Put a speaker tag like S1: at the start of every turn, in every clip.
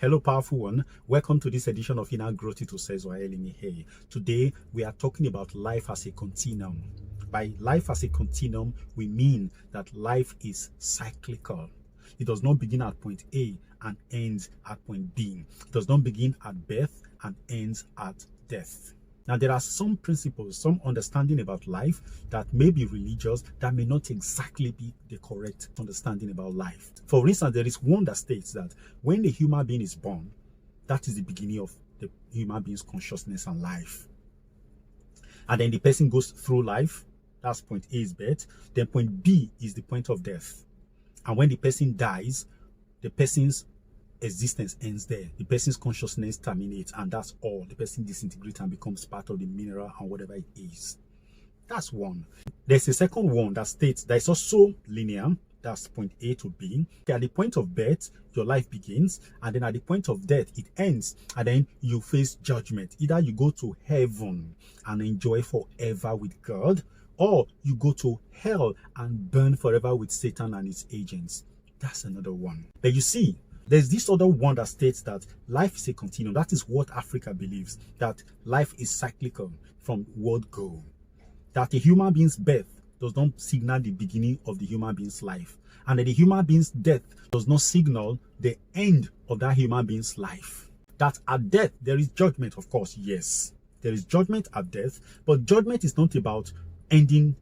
S1: Hello, powerful one. Welcome to this edition of Inner Growth to Hey. Today, we are talking about life as a continuum. By life as a continuum, we mean that life is cyclical. It does not begin at point A and ends at point B. It does not begin at birth and ends at death. Now, there are some principles, some understanding about life that may be religious, that may not exactly be the correct understanding about life. For instance, there is one that states that when the human being is born, that is the beginning of the human being's consciousness and life. And then the person goes through life. That's point A is birth. Then point B is the point of death. And when the person dies, the person's existence ends there. The person's consciousness terminates, and that's all. The person disintegrates and becomes part of the mineral and whatever it is. That's one. There's a second one that states that it's also linear. That's point A to B. At the point of birth, your life begins, and then at the point of death, it ends, and then you face judgment. Either you go to heaven and enjoy forever with God, or you go to hell and burn forever with Satan and his agents. That's another one. But you see, there's this other one that states that life is a continuum. That is what Africa believes, that life is cyclical from word go. That the human being's birth does not signal the beginning of the human being's life. And that the human being's death does not signal the end of that human being's life. That at death, there is judgment, of course, yes. There is judgment at death, but judgment is not about ending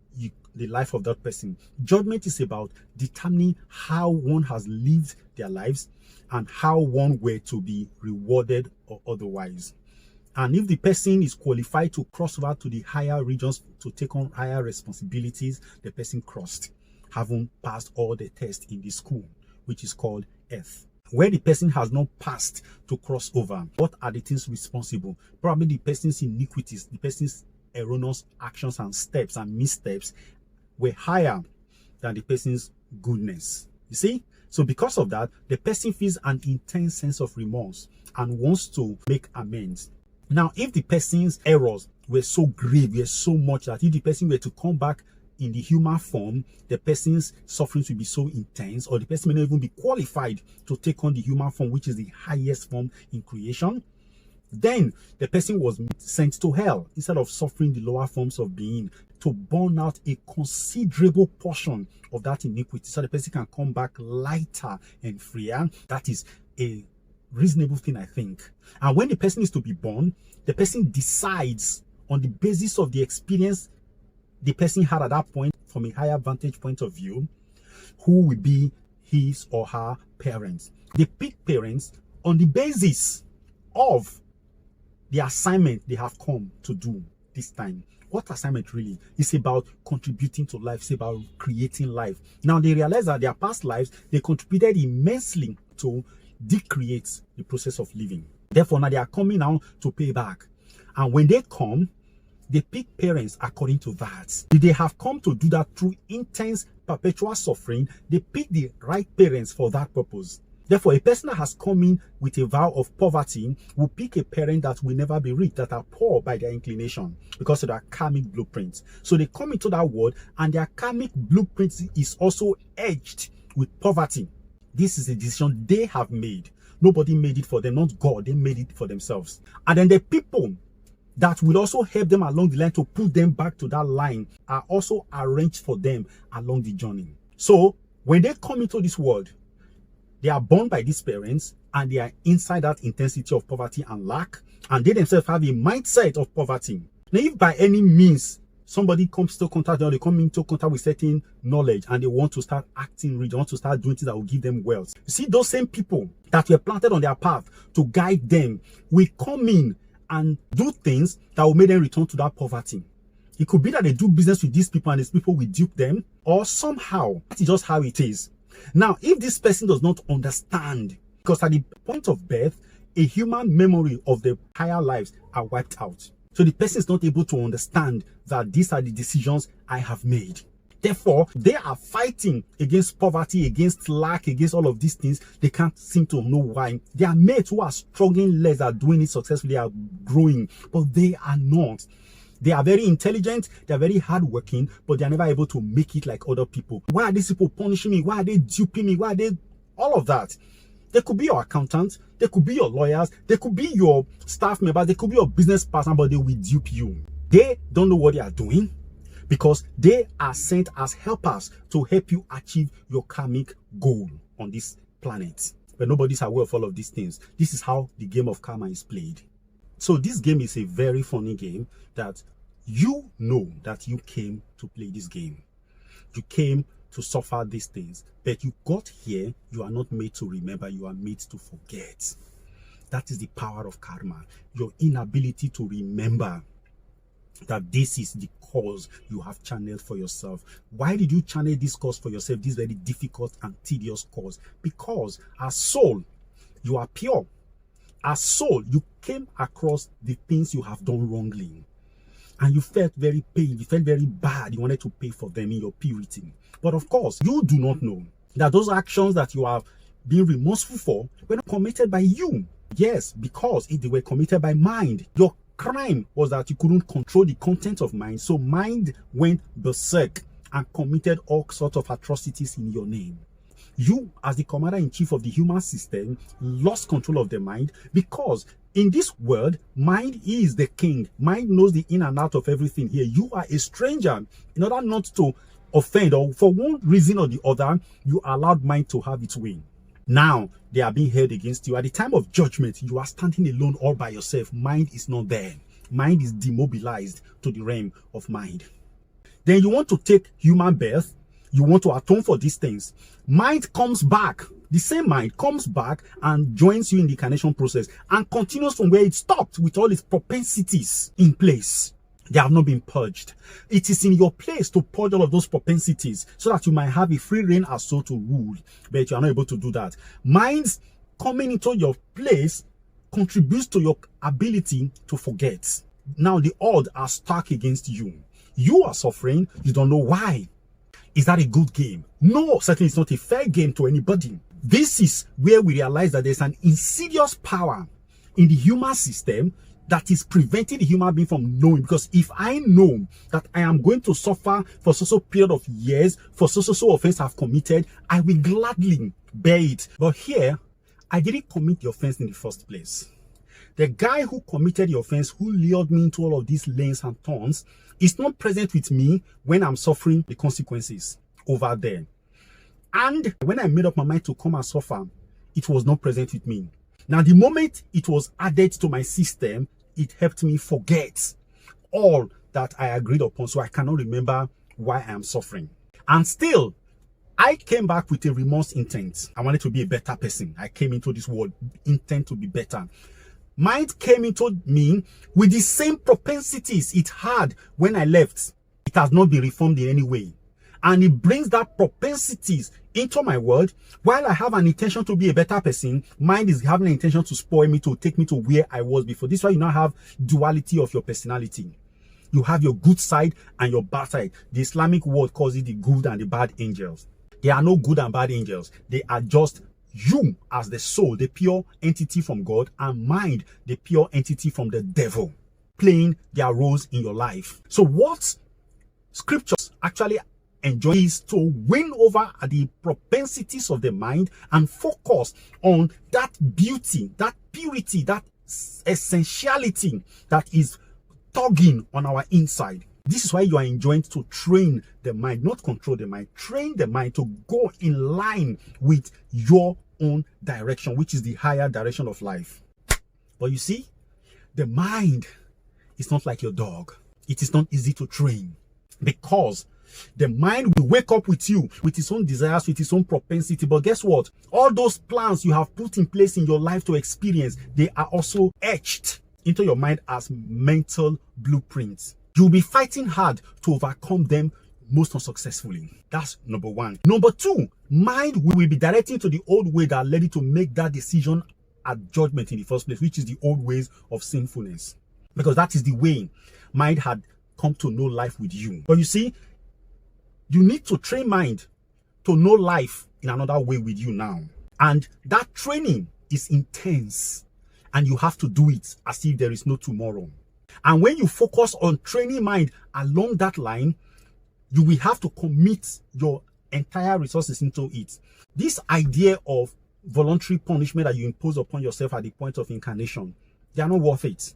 S1: the life of that person. Judgment is about determining how one has lived their lives and how one were to be rewarded or otherwise. And if the person is qualified to cross over to the higher regions to take on higher responsibilities, the person crossed, having passed all the tests in the school, which is called earth. Where the person has not passed to cross over, what are the things responsible? Probably the person's iniquities, the person's erroneous actions and steps and missteps were higher than the person's goodness. You see? So because of that, the person feels an intense sense of remorse and wants to make amends. Now, if the person's errors were so grave, were so much that if the person were to come back in the human form, the person's suffering will be so intense, or the person may not even be qualified to take on the human form, which is the highest form in creation, then the person was sent to hell instead of suffering the lower forms of being, to burn out a considerable portion of that iniquity so the person can come back lighter and freer. That is a reasonable thing, I think. And when the person is to be born, the person decides on the basis of the experience the person had at that point from a higher vantage point of view, who will be his or her parents. They pick parents on the basis of the assignment they have come to do this time. What assignment really? It's about contributing to life. It's about creating life. Now they realize that their past lives, they contributed immensely to decreate the process of living. Therefore, now they are coming now to pay back. And when they come, they pick parents according to that. If they have come to do that through intense, perpetual suffering, they pick the right parents for that purpose. Therefore, a person that has come in with a vow of poverty will pick a parent that will never be rich, that are poor by their inclination because of their karmic blueprints. So they come into that world and their karmic blueprint is also edged with poverty. This is a decision they have made. Nobody made it for them, not God. They made it for themselves. And then the people that will also help them along the line to put them back to that line are also arranged for them along the journey. So when they come into this world, they are born by these parents and they are inside that intensity of poverty and lack, and they themselves have a mindset of poverty. Now, if by any means somebody comes to contact them, they come into contact with certain knowledge and they want to start acting rich, they want to start doing things that will give them wealth. You see, those same people that were planted on their path to guide them will come in and do things that will make them return to that poverty. It could be that they do business with these people and these people will dupe them, or somehow that is just how it is. Now, if this person does not understand, because at the point of birth, a human memory of the higher lives are wiped out. So the person is not able to understand that these are the decisions I have made. Therefore, they are fighting against poverty, against lack, against all of these things. They can't seem to know why. Their mates who are struggling less are doing it successfully, are growing, but they are not. They are very intelligent, they are very hardworking, but they are never able to make it like other people. Why are these people punishing me? Why are they duping me? Why are they all of that? They could be your accountant, they could be your lawyers, they could be your staff members, they could be your business partner, but they will dupe you. They don't know what they are doing because they are sent as helpers to help you achieve your karmic goal on this planet. But nobody's aware of all of these things. This is how the game of karma is played. So this game is a very funny game that you know that you came to play this game. You came to suffer these things, but you got here. You are not made to remember, you are made to forget. That is the power of karma. Your inability to remember that this is the cause you have channeled for yourself. Why did you channel this cause for yourself, this very difficult and tedious cause? Because as soul, you are pure. As soul, you came across the things you have done wrongly, and you felt very pain, you felt very bad, you wanted to pay for them in your purity. But of course, you do not know that those actions that you have been remorseful for were not committed by you. Yes, because if they were committed by mind, your crime was that you couldn't control the content of mind. So mind went berserk and committed all sorts of atrocities in your name. You, as the commander-in-chief of the human system, lost control of the mind because in this world, mind is the king. Mind knows the in and out of everything here. You are a stranger. In order not to offend, or for one reason or the other, you allowed mind to have its way. Now they are being held against you. At the time of judgment, you are standing alone all by yourself. Mind is not there. Mind is demobilized to the realm of mind. Then you want to take human birth. You want to atone for these things. Mind comes back. The same mind comes back and joins you in the incarnation process and continues from where it stopped with all its propensities in place. They have not been purged. It is in your place to purge all of those propensities so that you might have a free reign as soul to rule. But you are not able to do that. Minds coming into your place contributes to your ability to forget. Now the odds are stacked against you. You are suffering. You don't know why. Is that a good game? No, certainly it's not a fair game to anybody. This is where we realize that there's an insidious power in the human system that is preventing the human being from knowing. Because if I know that I am going to suffer for so period of years for so offense I've committed, I will gladly bear it. But here, I didn't commit the offense in the first place. The guy who committed the offense, who lured me into all of these lanes and turns, is not present with me when I'm suffering the consequences over there. And when I made up my mind to come and suffer, it was not present with me. Now, the moment it was added to my system, it helped me forget all that I agreed upon. So I cannot remember why I am suffering. And still, I came back with a remorse intent. I wanted to be a better person. I came into this world intent to be better. Mind came into me with the same propensities it had when I left. It has not been reformed in any way. And it brings that propensities into my world. While I have an intention to be a better person, mind is having an intention to spoil me, to take me to where I was before. This is why you now have duality of your personality. You have your good side and your bad side. The Islamic world calls it the good and the bad angels. There are no good and bad angels. They are just you as the soul, the pure entity from God, and mind, the pure entity from the devil, playing their roles in your life. So what scriptures actually enjoy is to win over the propensities of the mind and focus on that beauty, that purity, that essentiality that is tugging on our inside. This is why you are enjoined to train the mind, not control the mind. Train the mind to go in line with your own direction, which is the higher direction of life. But you see, the mind is not like your dog. It is not easy to train because the mind will wake up with you, with its own desires, with its own propensity. But guess what? All those plans you have put in place in your life to experience, they are also etched into your mind as mental blueprints. You'll be fighting hard to overcome them most unsuccessfully. That's number one. Number two, mind will be directing to the old way that led you to make that decision at judgment in the first place, which is the old ways of sinfulness. Because that is the way mind had come to know life with you. But you see, you need to train mind to know life in another way with you now. And that training is intense. And you have to do it as if there is no tomorrow. And when you focus on training mind along that line, you will have to commit your entire resources into it. This idea of voluntary punishment that you impose upon yourself at the point of incarnation, they are not worth it.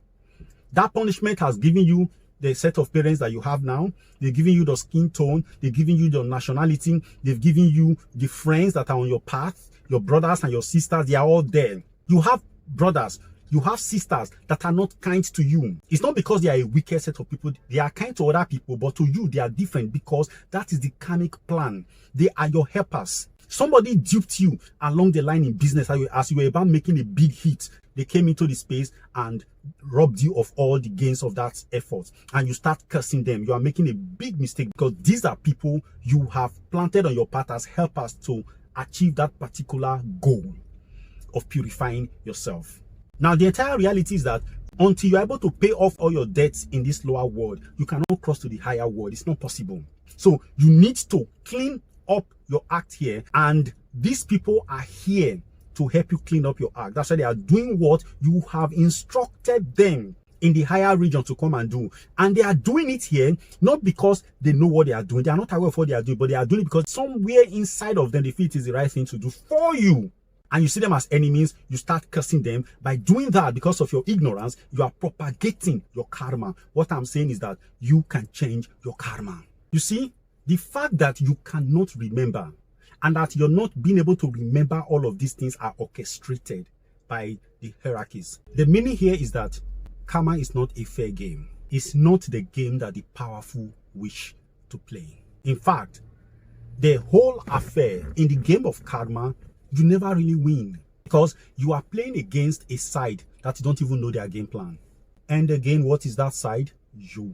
S1: That punishment has given you the set of parents that you have now. They've given you the skin tone. They've given you the nationality. They've given you the friends that are on your path. Your brothers and your sisters, they are all there. You have brothers, you have sisters that are not kind to you. It's not because they are a wicked set of people. They are kind to other people, but to you, they are different because that is the karmic plan. They are your helpers. Somebody duped you along the line in business as you were about making a big hit. They came into the space and robbed you of all the gains of that effort. And you start cursing them. You are making a big mistake because these are people you have planted on your path as helpers to achieve that particular goal of purifying yourself. Now, the entire reality is that until you're able to pay off all your debts in this lower world, you cannot cross to the higher world. It's not possible. So you need to clean up your act here, and these people are here to help you clean up your act. That's why they are doing what you have instructed them in the higher region to come and do. And they are doing it here not because they know what they are doing. They are not aware of what they are doing, but they are doing it because somewhere inside of them they feel it is the right thing to do for you. And you see them as enemies, you start cursing them. By doing that, because of your ignorance, you are propagating your karma. What I'm saying is that you can change your karma. You see, the fact that you cannot remember and that you're not being able to remember all of these things are orchestrated by the hierarchies. The meaning here is that karma is not a fair game. It's not the game that the powerful wish to play. In fact, the whole affair in the game of karma, you never really win because you are playing against a side that you don't even know their game plan. And again, what is that side? You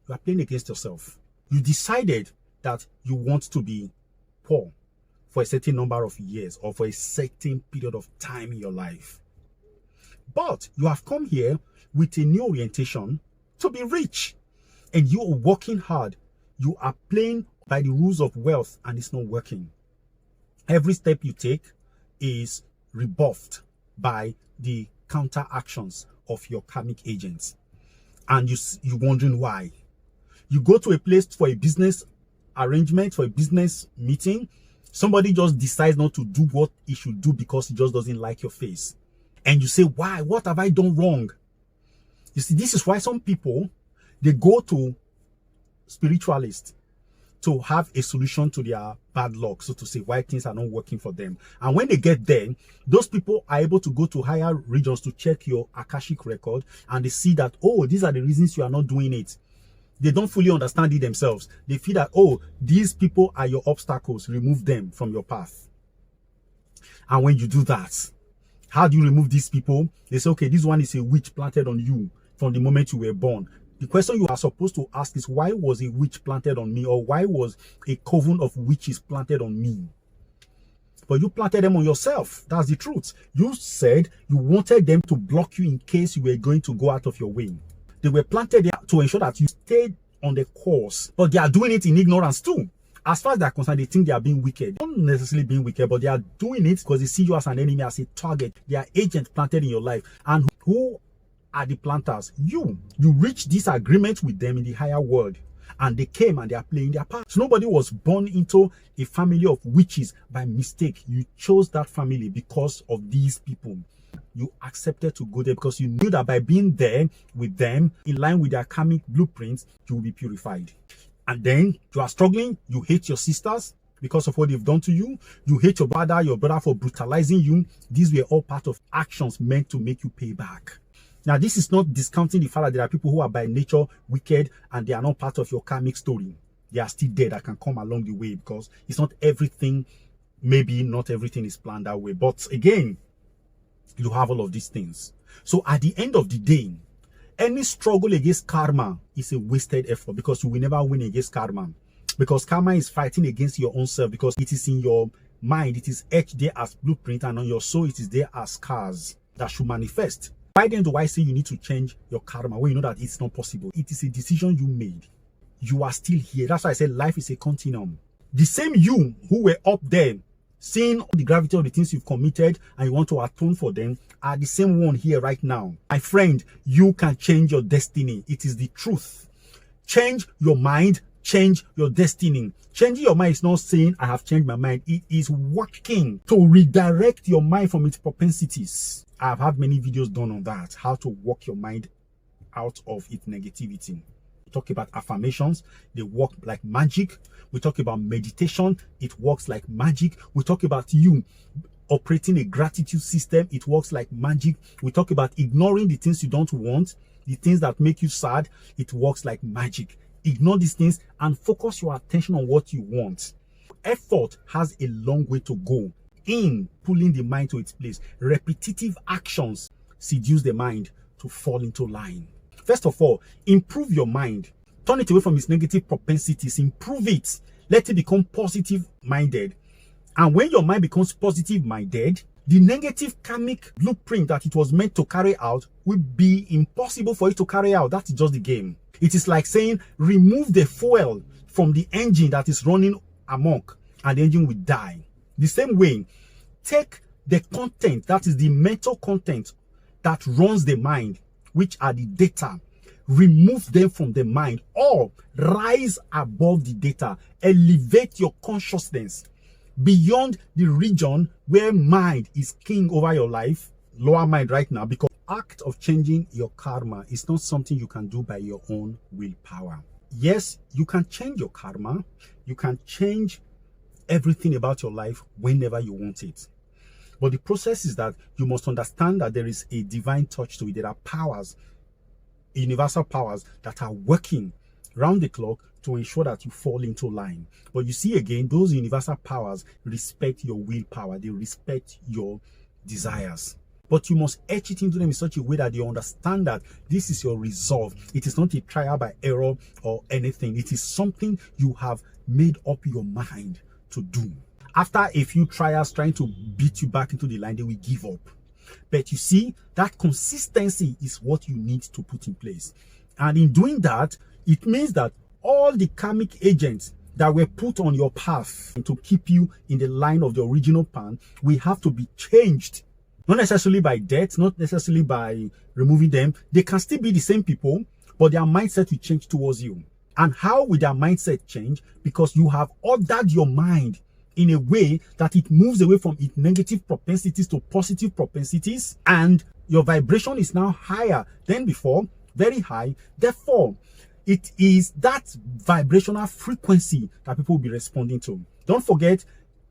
S1: are playing against yourself. You decided that you want to be poor for a certain number of years or for a certain period of time in your life. But you have come here with a new orientation to be rich. And you are working hard. You are playing by the rules of wealth and it's not working. Every step you take is rebuffed by the counter actions of your karmic agents. And you're wondering why. You go to a place for a business arrangement, for a business meeting. Somebody just decides not to do what he should do because he just doesn't like your face. And you say, why? What have I done wrong? You see, this is why some people, they go to spiritualists to have a solution to their bad luck, so to say, why things are not working for them. And when they get there, those people are able to go to higher regions to check your Akashic record, and they see that, oh, these are the reasons you are not doing it. They don't fully understand it themselves. They feel that, oh, these people are your obstacles. Remove them from your path. And when you do that, how do you remove these people? They say, okay, this one is a witch planted on you from the moment you were born. The question you are supposed to ask is, why was a witch planted on me? Or why was a coven of witches planted on me? But you planted them on yourself. That's the truth. You said you wanted them to block you in case you were going to go out of your way. They were planted there to ensure that you stayed on the course. But they are doing it in ignorance too. As far as they're concerned, they think they are being wicked. Not necessarily being wicked, but they are doing it because they see you as an enemy, as a target. They are agents planted in your life. And who are the planters? You reached this agreement with them in the higher world. And they came and they are playing their part. So nobody was born into a family of witches by mistake. You chose that family because of these people. You accepted to go there because you knew that by being there with them, in line with their karmic blueprints, you will be purified. And then you are struggling. You hate your sisters because of what they've done to you. You hate your brother for brutalizing you. These were all part of actions meant to make you pay back. Now, this is not discounting the fact that there are people who are by nature wicked and they are not part of your karmic story. They are still there that can come along the way because it's not everything, maybe not everything is planned that way. But again, you have all of these things. So at the end of the day, any struggle against karma is a wasted effort because you will never win against karma. Because karma is fighting against your own self because it is in your mind, it is etched there as blueprint, and on your soul it is there as scars that should manifest. Why then do I say you need to change your karma when you know that it's not possible? It is a decision you made. You are still here. That's why I said life is a continuum. The same you who were up there seeing the gravity of the things you've committed and you want to atone for them are the same one here right now. My friend, you can change your destiny. It is the truth. Change your mind, change your destiny. Changing your mind is not saying I have changed my mind. It is working to redirect your mind from its propensities. I've had many videos done on that, how to work your mind out of its negativity. We talk about affirmations, they work like magic. We talk about meditation, it works like magic. We talk about you operating a gratitude system, it works like magic. We talk about ignoring the things you don't want, the things that make you sad, it works like magic. Ignore these things and focus your attention on what you want. Effort has a long way to go in pulling the mind to its place. Repetitive actions seduce the mind to fall into line. First of all, improve your mind. Turn it away from its negative propensities. Improve it. Let it become positive-minded. And when your mind becomes positive-minded, the negative karmic blueprint that it was meant to carry out will be impossible for it to carry out. That's just the game. It is like saying, remove the fuel from the engine that is running amok, and the engine will die. The same way, take the content, that is the mental content that runs the mind, which are the data, remove them from the mind, or rise above the data, elevate your consciousness beyond the region where mind is king over your life, lower mind right now, because the act of changing your karma is not something you can do by your own willpower. Yes, you can change your karma, you can change everything about your life whenever you want it. But the process is that you must understand that there is a divine touch to it. There are powers, universal powers that are working round the clock to ensure that you fall into line. But you see again, those universal powers respect your willpower. They respect your desires. But you must etch it into them in such a way that you understand that this is your resolve. It is not a trial by error or anything. It is something you have made up your mind to do. After a few trials trying to beat you back into the line, they will give up. But you see, that consistency is what you need to put in place. And in doing that, it means that all the karmic agents that were put on your path to keep you in the line of the original path will have to be changed. Not necessarily by death, not necessarily by removing them. They can still be the same people, but their mindset will change towards you. And how will their mindset change? Because you have ordered your mind in a way that it moves away from its negative propensities to positive propensities, and your vibration is now higher than before, very high. Therefore, it is that vibrational frequency that people will be responding to. Don't forget,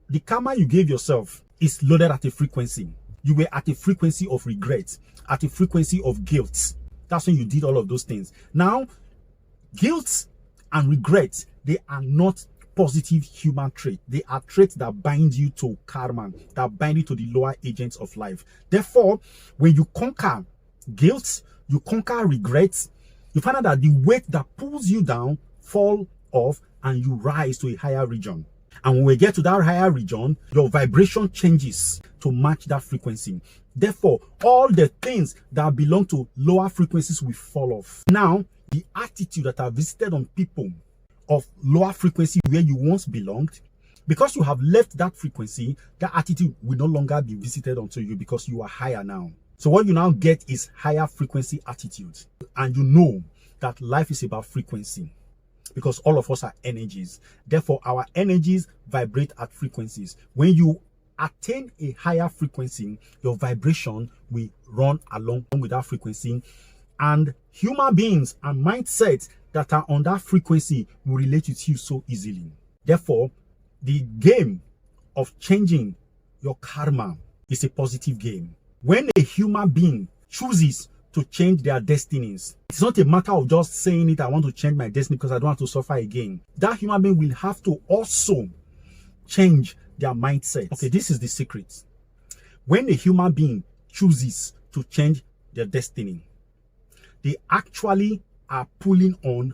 S1: the karma you gave yourself is loaded at a frequency. You were at a frequency of regret, at a frequency of guilt. That's when you did all of those things. Now, guilt and regret, they are not positive human traits. They are traits that bind you to karma, that bind you to the lower agents of life. Therefore, when you conquer guilt, you conquer regrets, you find out that the weight that pulls you down fall off and you rise to a higher region. And when we get to that higher region, your vibration changes to match that frequency. Therefore, all the things that belong to lower frequencies will fall off. Now, the attitude that are visited on people of lower frequency where you once belonged, because you have left that frequency, that attitude will no longer be visited onto you because you are higher now. So what you now get is higher frequency attitude. And you know that life is about frequency, because all of us are energies. Therefore, our energies vibrate at frequencies. When you attain a higher frequency, your vibration will run along with that frequency. And human beings and mindsets that are on that frequency will relate with you so easily. Therefore, the game of changing your karma is a positive game. When a human being chooses to change their destinies, it's not a matter of just saying it, I want to change my destiny because I don't want to suffer again. That human being will have to also change their mindset. Okay, this is the secret. When a human being chooses to change their destiny, they actually are pulling on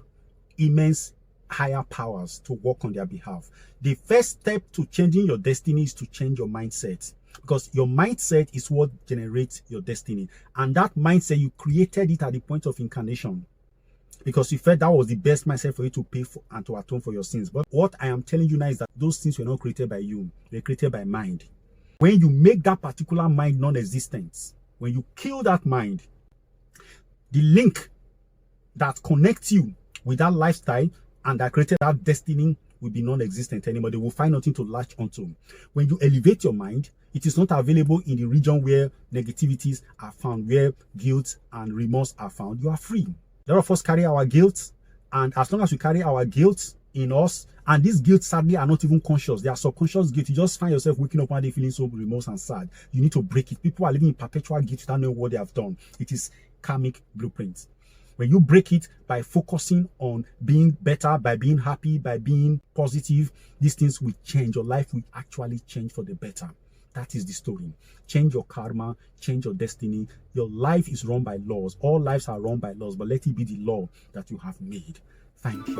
S1: immense higher powers to work on their behalf. The first step to changing your destiny is to change your mindset, because your mindset is what generates your destiny. And that mindset, you created it at the point of incarnation because you felt that was the best mindset for you to pay for and to atone for your sins. But what I am telling you now is that those things were not created by you. They were created by mind. When you make that particular mind non-existent, when you kill that mind, the link that connects you with that lifestyle and that created that destiny will be non-existent anymore. They will find nothing to latch onto. When you elevate your mind, it is not available in the region where negativities are found, where guilt and remorse are found. You are free. A lot of us carry our guilt, and as long as we carry our guilt in us, and these guilt sadly are not even conscious, they are subconscious guilt. You just find yourself waking up one day feeling so remorse and sad. You need to break it. People are living in perpetual guilt without knowing what they have done. It is karmic blueprint. When you break it by focusing on being better, by being happy, by being positive, these things will change. Your life will actually change for the better. That is the story. Change your karma, change your destiny. Your life is run by laws. All lives are run by laws, but let it be the law that you have made. Thank you.